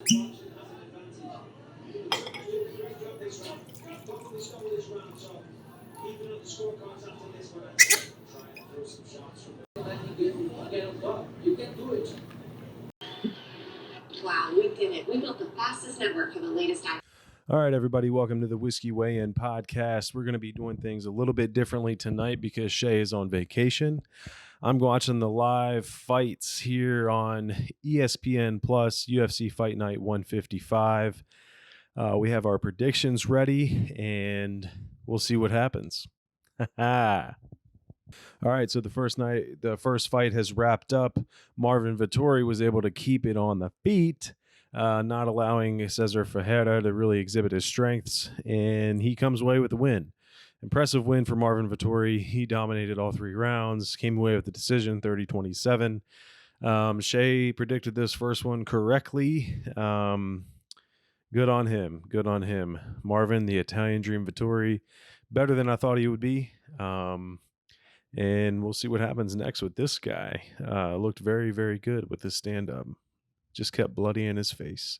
Wow, we did it. We built the fastest network for the latest time. All right, everybody, welcome to the Whiskey Weigh-In podcast. We're going to be doing things a little bit differently tonight because Shay is on vacation. I'm watching the live fights here on ESPN Plus, UFC Fight Night 155. We have our predictions ready, and we'll see what happens. All right, so the first fight has wrapped up. Marvin Vettori was able to keep it on the feet, not allowing Cesar Ferreira to really exhibit his strengths, and he comes away with the win. Impressive win for Marvin Vettori. He dominated all 3 rounds, came away with the decision, 30-27. Shay predicted this first one correctly. Good on him. Good on him. Marvin, the Italian Dream Vettori, better than I thought he would be. And we'll see what happens next with this guy. Looked very, very good with his stand-up. Just kept bloody in his face.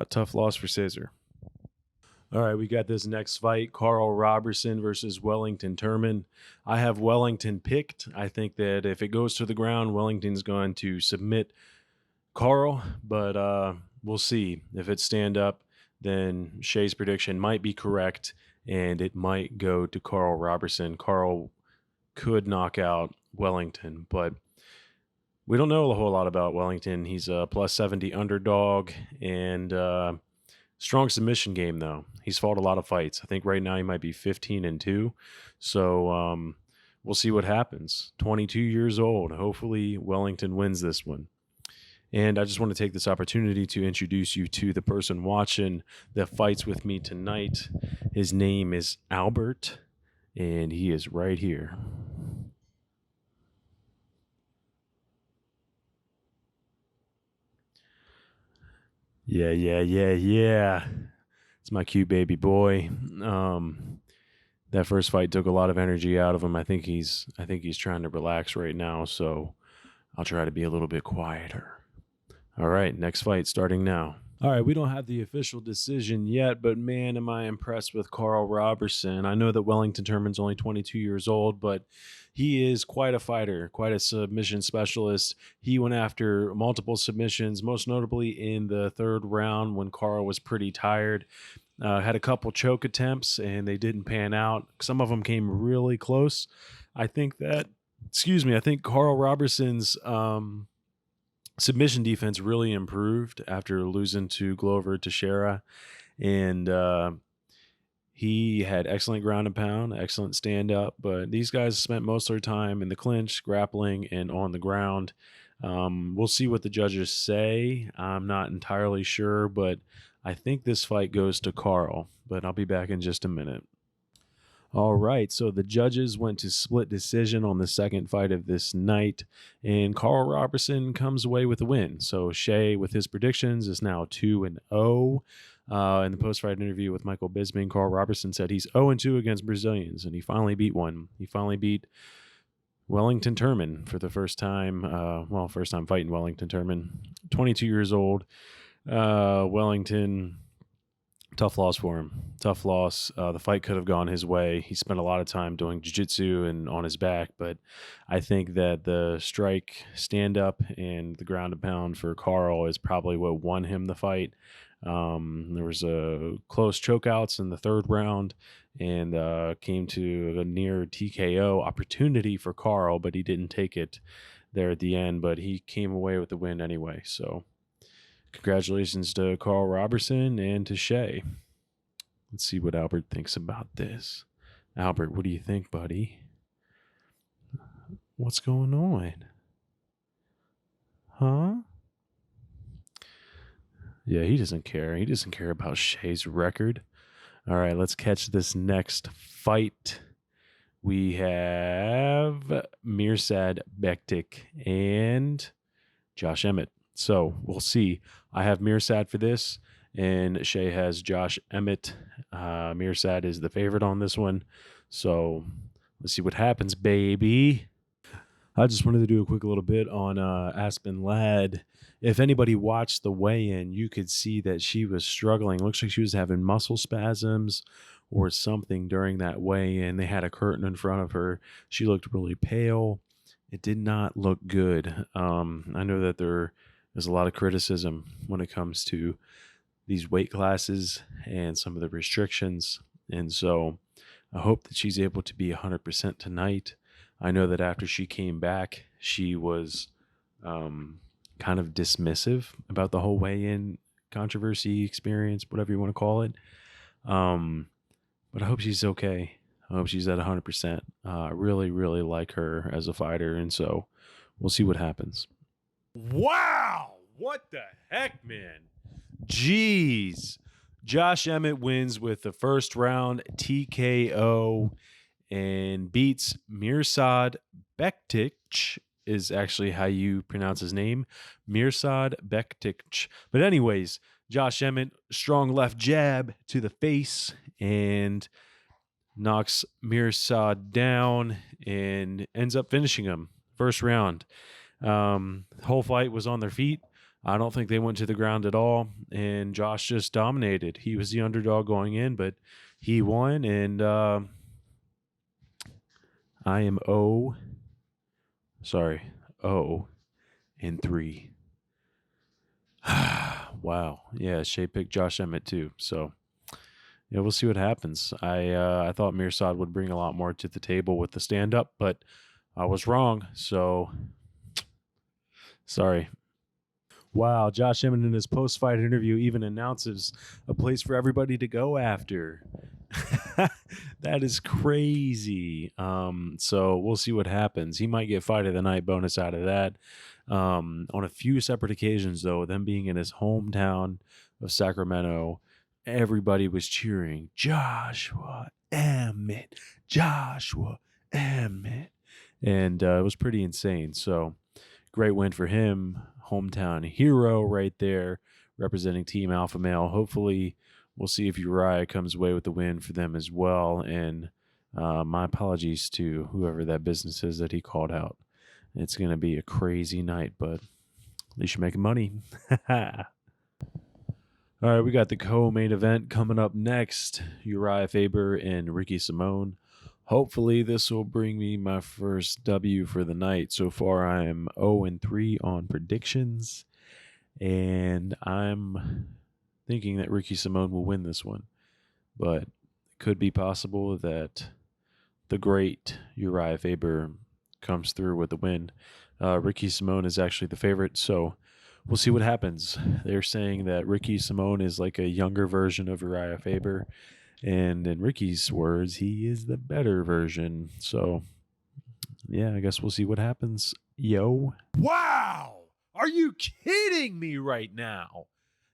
Tough loss for Cesar. All right, we got this next fight, Carl Roberson versus Wellington Turman. I have Wellington picked. I think that if it goes to the ground, Wellington's going to submit Carl, but we'll see. If it's stand-up, then Shay's prediction might be correct, and it might go to Carl Roberson. Carl could knock out Wellington, but we don't know a whole lot about Wellington. He's a plus 70 underdog and strong submission game, though. He's fought a lot of fights. I think right now he might be 15-2. So we'll see what happens. 22 years old. Hopefully Wellington wins this one. And I just want to take this opportunity to introduce you to the person watching that fights with me tonight. His name is Albert, and he is right here. Yeah. It's my cute baby boy. That first fight took a lot of energy out of him. I think he's trying to relax right now, so I'll try to be a little bit quieter. All right, next fight starting now. All right, we don't have the official decision yet, but man, am I impressed with Carl Roberson. I know that Wellington Turman's only 22 years old, but he is quite a fighter, quite a submission specialist. He went after multiple submissions, most notably in the 3rd round when Carl was pretty tired. Had a couple choke attempts, and they didn't pan out. Some of them came really close. I think Carl Roberson's submission defense really improved after losing to Glover Teixeira, and he had excellent ground and pound, excellent stand up, but these guys spent most of their time in the clinch, grappling, and on the ground. We'll see what the judges say. I'm not entirely sure, but I think this fight goes to Carl, but I'll be back in just a minute. All right, so the judges went to split decision on the second fight of this night, and Carl Roberson comes away with a win. So Shay, with his predictions, is now 2-0. In the post-fight interview with Michael Bisping, Carl Roberson said he's 0-2 against Brazilians, and he finally beat one. He finally beat Wellington Turman for the first time. First time fighting Wellington Turman. 22 years old. Wellington... Tough loss for him. Tough loss. The fight could have gone his way. He spent a lot of time doing jiu-jitsu and on his back, but I think that the strike, stand-up, and the ground and pound for Carl is probably what won him the fight. There was a close chokeouts in the 3rd round and came to a near TKO opportunity for Carl, but he didn't take it there at the end, but he came away with the win anyway, so... Congratulations to Carl Roberson and to Shay. Let's see what Albert thinks about this. Albert, what do you think, buddy? What's going on? Huh? Yeah, he doesn't care. He doesn't care about Shay's record. All right, let's catch this next fight. We have Mirsad Bektik and Josh Emmett. So we'll see. I have Mirsad for this, and Shay has Josh Emmett. Mirsad is the favorite on this one. So let's see what happens, baby. I just wanted to do a quick little bit on Aspen Ladd. If anybody watched the weigh-in, you could see that she was struggling. Looks like she was having muscle spasms or something during that weigh-in. They had a curtain in front of her. She looked really pale. It did not look good. I know that there's a lot of criticism when it comes to these weight classes and some of the restrictions. And so I hope that she's able to be 100% tonight. I know that after she came back, she was kind of dismissive about the whole weigh-in controversy experience, whatever you want to call it. But I hope she's okay. I hope she's at 100%. I really, really like her as a fighter, and so we'll see what happens. Wow! What the heck, man? Jeez. Josh Emmett wins with the first round TKO and beats Mirsad Bektic, is actually how you pronounce his name. Mirsad Bektic. But anyways, Josh Emmett, strong left jab to the face and knocks Mirsad down and ends up finishing him. First round. The whole fight was on their feet. I don't think they went to the ground at all, and Josh just dominated. He was the underdog going in, but he won, and I am 0-3. Wow. Yeah, Shay picked Josh Emmett too, so yeah, we'll see what happens. I thought Mirsad would bring a lot more to the table with the stand-up, but I was wrong, so sorry. Wow, Josh Emmett in his post-fight interview even announces a place for everybody to go after. That is crazy. So we'll see what happens. He might get fight of the night bonus out of that. On a few separate occasions, though, them being in his hometown of Sacramento, everybody was cheering, Joshua Emmett, Joshua Emmett. And it was pretty insane. So great win for him. Hometown hero right there, representing Team Alpha Male. Hopefully, we'll see if Uriah comes away with the win for them as well. And my apologies to whoever that business is that he called out. It's going to be a crazy night, but at least you're making money. All right, we got the co-main event coming up next. Uriah Faber and Ricky Simone. Hopefully, this will bring me my first W for the night. So far, I am 0-3 on predictions, and I'm thinking that Ricky Simone will win this one. But it could be possible that the great Uriah Faber comes through with the win. Ricky Simone is actually the favorite, so we'll see what happens. They're saying that Ricky Simone is like a younger version of Uriah Faber. And in Ricky's words, he is the better version. So, yeah, I guess we'll see what happens. Yo. Wow! Are you kidding me right now?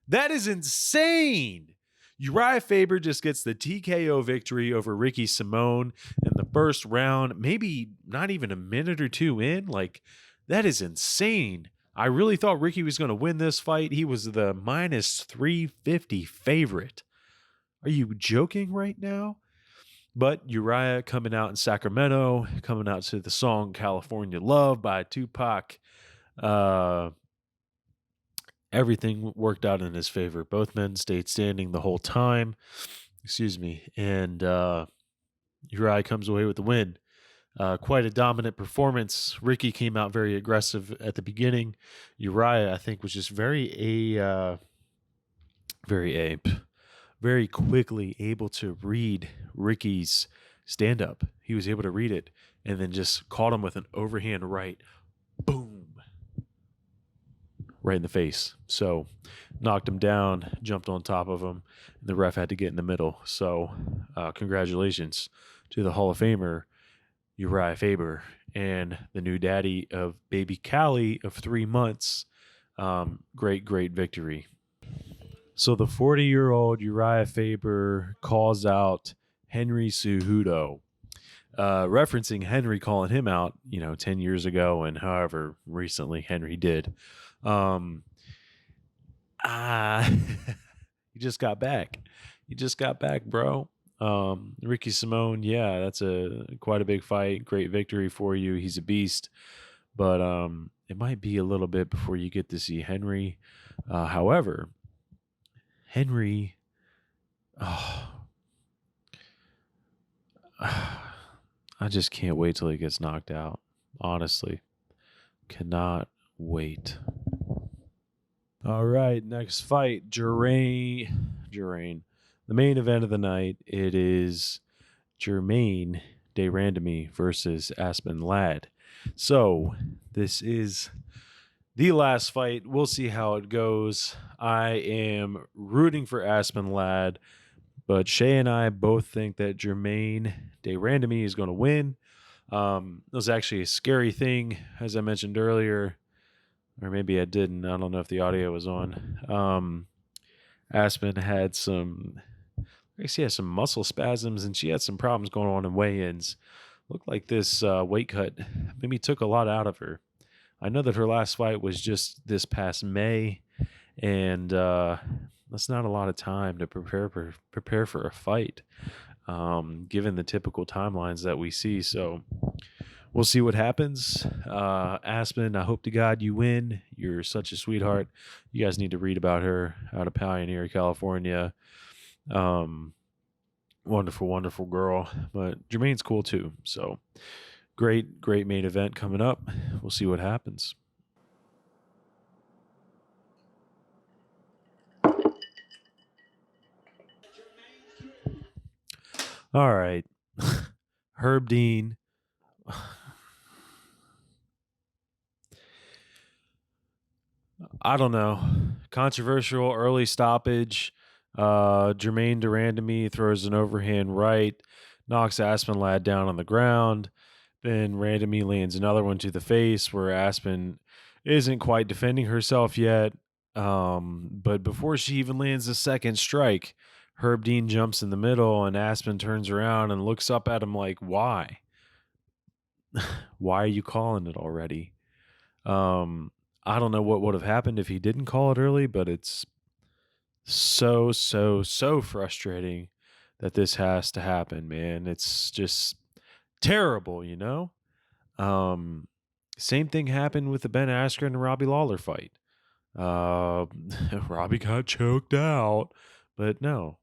That is insane. Uriah Faber just gets the TKO victory over Ricky Simone in the first round, maybe not even a minute or two in. Like, that is insane. I really thought Ricky was going to win this fight. He was the minus 350 favorite. Are you joking right now? But Uriah coming out in Sacramento, coming out to the song California Love by Tupac. Everything worked out in his favor. Both men stayed standing the whole time. Excuse me. And Uriah comes away with the win. Quite a dominant performance. Ricky came out very aggressive at the beginning. Uriah, I think, was just very quickly able to read Ricky's stand-up. He was able to read it and then just caught him with an overhand right. Boom. Right in the face. So knocked him down, jumped on top of him, and the ref had to get in the middle. So congratulations to the Hall of Famer, Uriah Faber, and the new daddy of baby Callie of 3 months. Great victory. So the 40-year-old Uriah Faber calls out Henry Cejudo, referencing Henry calling him out, 10 years ago and however recently Henry did. He just got back. Bro. Ricky Simone, yeah, that's quite a big fight. Great victory for you. He's a beast. but it might be a little bit before you get to see Henry. However, Henry, oh, I just can't wait till he gets knocked out. Honestly, cannot wait. All right, next fight, Jermaine. The main event of the night. It is Jermaine de Randamie versus Aspen Ladd. So this is the last fight. We'll see how it goes. I am rooting for Aspen Ladd, but Shay and I both think that Jermaine de Randamie is going to win. It was actually a scary thing, as I mentioned earlier, or maybe I didn't. I don't know if the audio was on. Aspen had some muscle spasms, and she had some problems going on in weigh-ins. Looked like this weight cut maybe took a lot out of her. I know that her last fight was just this past May, and that's not a lot of time to prepare for a fight, given the typical timelines that we see. So we'll see what happens. Aspen, I hope to God you win. You're such a sweetheart. You guys need to read about her out of Pioneer, California. Wonderful, wonderful girl. But Jermaine's cool too. So great main event coming up. We'll see what happens. All right. Herb Dean. I don't know. Controversial early stoppage. Jermaine de Randamie throws an overhand right, knocks Aspen Ladd down on the ground. Then Randamie lands another one to the face where Aspen isn't quite defending herself yet. But before she even lands the second strike, Herb Dean jumps in the middle and Aspen turns around and looks up at him like, why? Why are you calling it already? I don't know what would have happened if he didn't call it early, but it's so frustrating that this has to happen, man. It's just terrible, you know? Same thing happened with the Ben Askren and Robbie Lawler fight. Robbie got choked out, but no.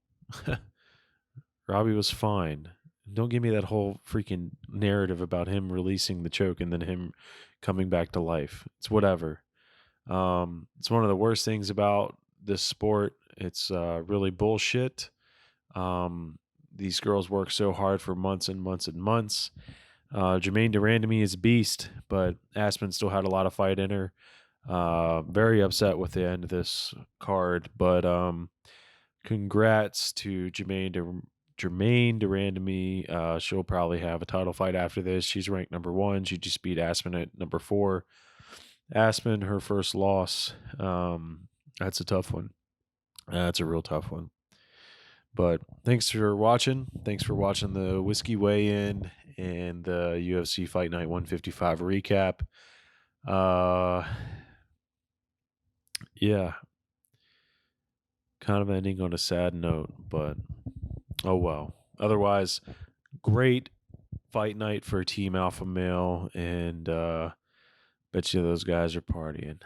Robbie was fine. Don't give me that whole freaking narrative about him releasing the choke and then him coming back to life. It's whatever. It's one of the worst things about this sport. It's really bullshit. These girls work so hard for months and months and months. Jermaine de Randamie is a beast, but Aspen still had a lot of fight in her. Very upset with the end of this card, but congrats to Jermaine de Randamie. She'll probably have a title fight after this. She's ranked number 1. She just beat Aspen at number 4. Aspen, her first loss. That's a tough one. That's a real tough one. But thanks for watching. Thanks for watching the Whiskey Weigh-In and the UFC Fight Night 155 recap. Yeah. Kind of ending on a sad note, but oh well. Otherwise, great fight night for Team Alpha Male, and bet you those guys are partying.